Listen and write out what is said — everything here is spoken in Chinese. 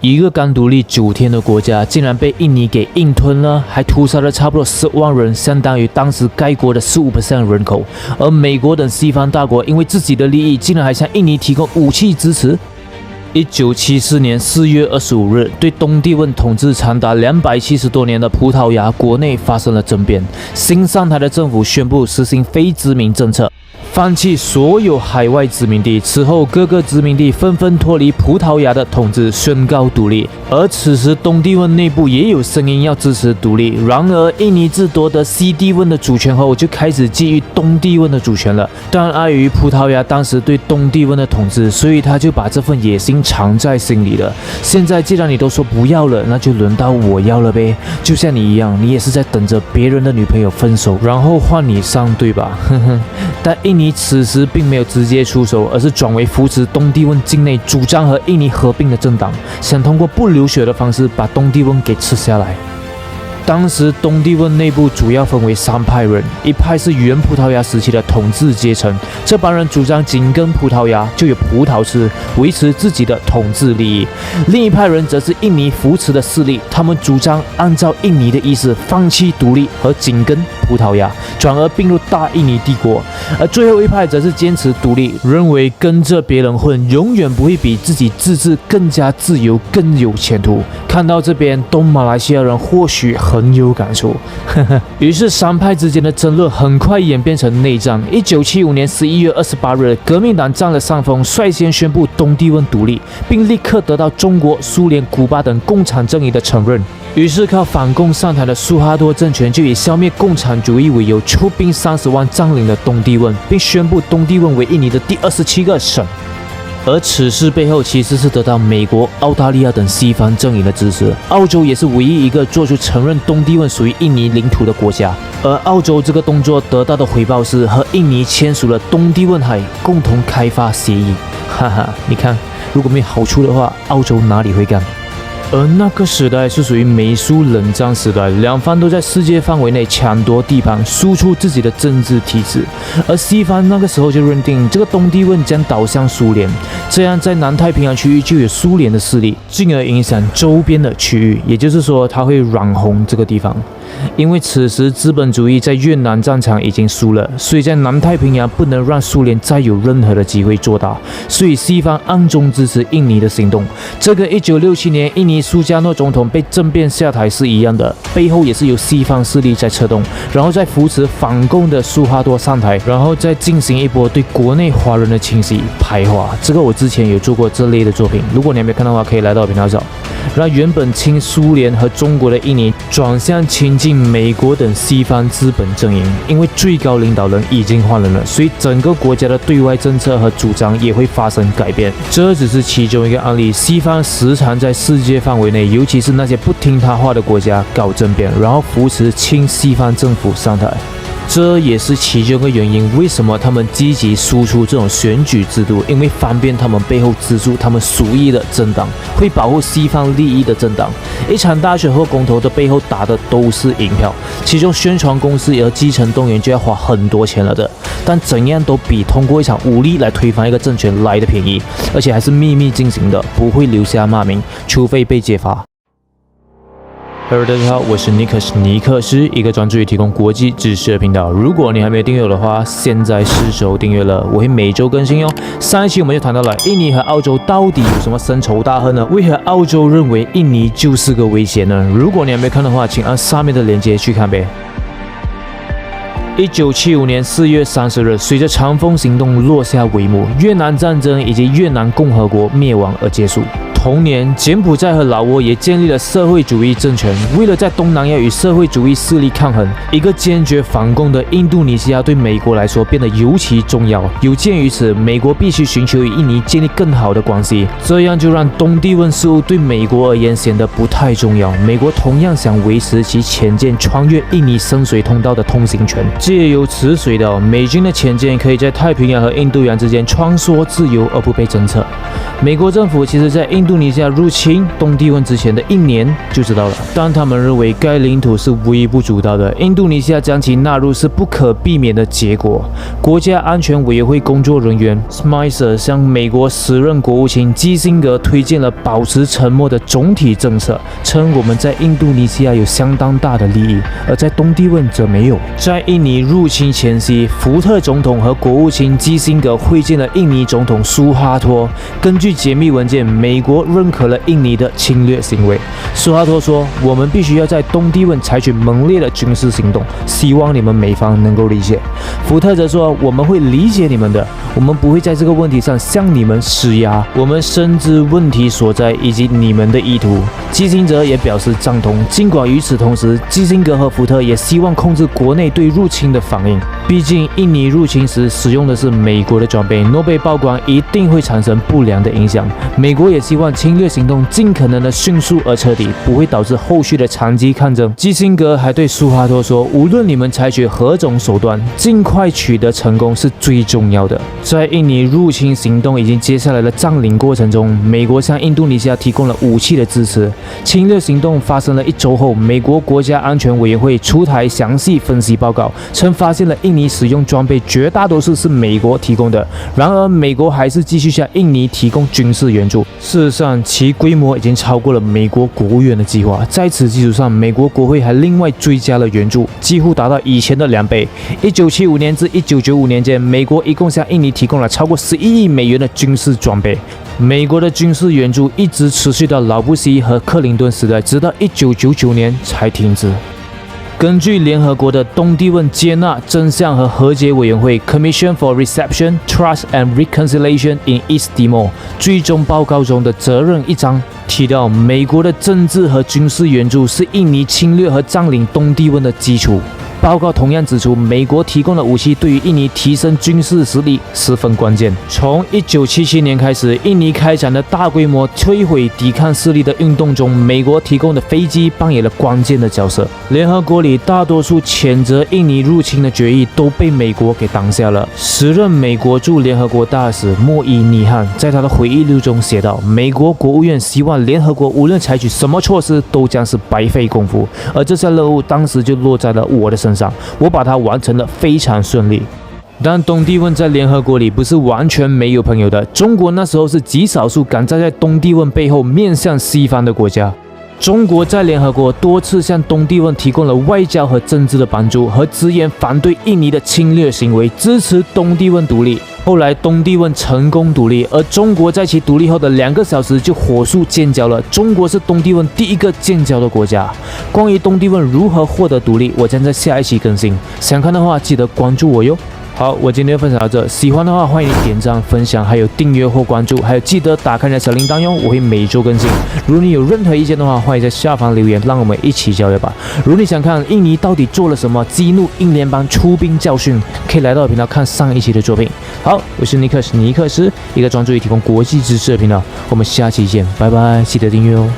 一个刚独立9天的国家，竟然被印尼给硬吞了，还屠杀了差不多10万人，相当于当时该国的15% 人口。而美国等西方大国因为自己的利益，竟然还向印尼提供武器支持。1974年4月25日，对东帝汶统治长达270多年的葡萄牙国内发生了政变，新上台的政府宣布实行非殖民政策，放弃所有海外殖民地。此后，各个殖民地纷纷脱离葡萄牙的统治，宣告独立。而此时，东帝汶内部也有声音要支持独立。然而，印尼自夺得西帝汶的主权后，就开始觊觎东帝汶的主权了。但碍于葡萄牙当时对东帝汶的统治，所以他就把这份野心藏在心里了。现在既然你都说不要了，那就轮到我要了呗。就像你一样，你也是在等着别人的女朋友分手，然后换你上，对吧？但印尼此时并没有直接出手，而是转为扶持东帝汶境内主张和印尼合并的政党，想通过不流血的方式把东帝汶给吃下来。当时东帝汶内部主要分为3派人，一派是原葡萄牙时期的统治阶层，这帮人主张紧跟葡萄牙，就有葡萄吃，维持自己的统治利益；另一派人则是印尼扶持的势力，他们主张按照印尼的意思放弃独立和紧跟葡萄牙，转而并入大印尼帝国；而最后一派则是坚持独立，认为跟着别人混永远不会比自己自治更加自由、更有前途。看到这边，东马来西亚人或许很有感触，于是3派之间的争论很快演变成内战。1975年11月28日，革命党占了上风，率先宣布东帝汶独立，并立刻得到中国、苏联、古巴等共产阵营的承认。于是靠反共上台的苏哈多政权就以消灭共产主义为由，出兵30万占领了东帝汶，并宣布东帝汶为印尼的第27个省。而此事背后其实是得到美国、澳大利亚等西方阵营的支持，澳洲也是唯一一个做出承认东帝汶属于印尼领土的国家。而澳洲这个动作得到的回报是和印尼签署了东帝汶海共同开发协议。哈哈，你看，如果没有好处的话，澳洲哪里会干？而那个时代是属于美苏冷战时代，两方都在世界范围内抢夺地盘，输出自己的政治体制。而西方那个时候就认定这个东帝汶将倒向苏联，这样在南太平洋区域就有苏联的势力，进而影响周边的区域。也就是说，它会软红这个地方。因为此时资本主义在越南战场已经输了，所以在南太平洋不能让苏联再有任何的机会做大，所以西方暗中支持印尼的行动。这跟1967年印尼苏加诺总统被政变下台是一样的，背后也是由西方势力在策动，然后再扶持反共的苏哈多上台，然后再进行一波对国内华人的清洗排华。这个我之前有做过这类的作品，如果你还没看到的话，可以来到我频道找。让原本亲苏联和中国的印尼转向亲近美国等西方资本阵营，因为最高领导人已经换人了，所以整个国家的对外政策和主张也会发生改变。这只是其中一个案例，西方时常在世界范围内，尤其是那些不听他话的国家搞政变，然后扶持亲西方政府上台。这也是其中一个原因，为什么他们积极输出这种选举制度，因为方便他们背后资助他们属意的政党，会保护西方利益的政党。一场大选或公投的背后打的都是银票，其中宣传公司和基层动员就要花很多钱了的，但怎样都比通过一场武力来推翻一个政权来的便宜，而且还是秘密进行的，不会留下骂名，除非被揭发。Hello， 大家好，我是尼克斯，一个专注于提供国际知识的频道。如果你还没有订阅的话，现在是时候订阅了，我会每周更新哦。上一期我们就谈到了印尼和澳洲到底有什么深仇大恨呢？为何澳洲认为印尼就是个威胁呢？如果你还没看的话，请按上面的链接去看呗。1975年4月30日，随着长风行动落下帷幕，越南战争以及越南共和国灭亡而结束。同年，柬埔寨和老挝也建立了社会主义政权。为了在东南亚与社会主义势力抗衡，一个坚决反共的印度尼西亚对美国来说变得尤其重要。有鉴于此，美国必须寻求与印尼建立更好的关系，这样就让东帝汶事务对美国而言显得不太重要。美国同样想维持其潜舰穿越印尼深水通道的通行权，借由此水道，美军的潜舰可以在太平洋和印度洋之间穿梭自由而不被侦测。美国政府其实在印度尼西亚入侵东帝汶之前的1年就知道了，但他们认为该领土是微不足道的，印度尼西亚将其纳入是不可避免的结果。国家安全委员会工作人员 Smicer 向美国时任国务卿基辛格推荐了保持沉默的总体政策，称我们在印度尼西亚有相当大的利益，而在东帝汶则没有。在印尼入侵前夕，福特总统和国务卿基辛格会见了印尼总统苏哈托。根据解密文件，美国认可了印尼的侵略行为。苏哈托说：“我们必须要在东帝汶采取猛烈的军事行动，希望你们美方能够理解。”福特则说：“我们会理解你们的，我们不会在这个问题上向你们施压。我们深知问题所在以及你们的意图。”基辛格也表示赞同。尽管与此同时，基辛格和福特也希望控制国内对入侵的反应。毕竟，印尼入侵时使用的是美国的装备，若被曝光，一定会产生不良的影响。美国也希望侵略行动尽可能的迅速而彻底，不会导致后续的长期抗争。基辛格还对苏哈托说：“无论你们采取何种手段，尽快取得成功是最重要的。”在印尼入侵行动已经接下来的占领过程中，美国向印度尼西亚提供了武器的支持。侵略行动发生了1周后，美国国家安全委员会出台详细分析报告，称发现了印尼使用装备绝大多数是美国提供的。然而，美国还是继续向印尼提供军事援助。事实上，其规模已经超过了美国国务院的计划。在此基础上，美国国会还另外追加了援助，几乎达到以前的2倍。1975年至1995年间，美国一共向印尼提供了超过11亿美元的军事装备。美国的军事援助一直持续到老布希和克林顿时代，直到1999年才停止。根据联合国的东帝汶接纳、真相和和解委员会 （Commission for Reception, Trust and Reconciliation in East Timor） 最终报告中的责任一章提到，美国的政治和军事援助是印尼侵略和占领东帝汶的基础。报告同样指出，美国提供的武器对于印尼提升军事实力十分关键。从1977年开始，印尼开展的大规模摧毁抵抗势力的运动中，美国提供的飞机扮演了关键的角色。联合国里大多数谴责印尼入侵的决议都被美国给挡下了。时任美国驻联合国大使莫伊尼汉在他的回忆录中写道：“美国国务院希望联合国无论采取什么措施，都将是白费功夫，而这项任务当时就落在了我的身上。我把它完成了非常顺利。”但东帝汶在联合国里不是完全没有朋友的。中国那时候是极少数敢站在东帝汶背后面向西方的国家。中国在联合国多次向东帝汶提供了外交和政治的帮助，和直言反对印尼的侵略行为，支持东帝汶独立。后来东帝汶成功独立，而中国在其独立后的2个小时就火速建交了。中国是东帝汶第一个建交的国家。关于东帝汶如何获得独立，我将在下一期更新。想看的话，记得关注我哟。好，我今天就分享到这。喜欢的话，欢迎你点赞、分享，还有订阅或关注，还有记得打开你的小铃铛哟，我会每周更新。如果你有任何意见的话，欢迎在下方留言，让我们一起交流吧。如果你想看印尼到底做了什么，激怒印联邦出兵教训，可以来到我频道看上一期的作品。好，我是尼克斯，一个专注于提供国际知识的频道。我们下期见，拜拜，记得订阅哦。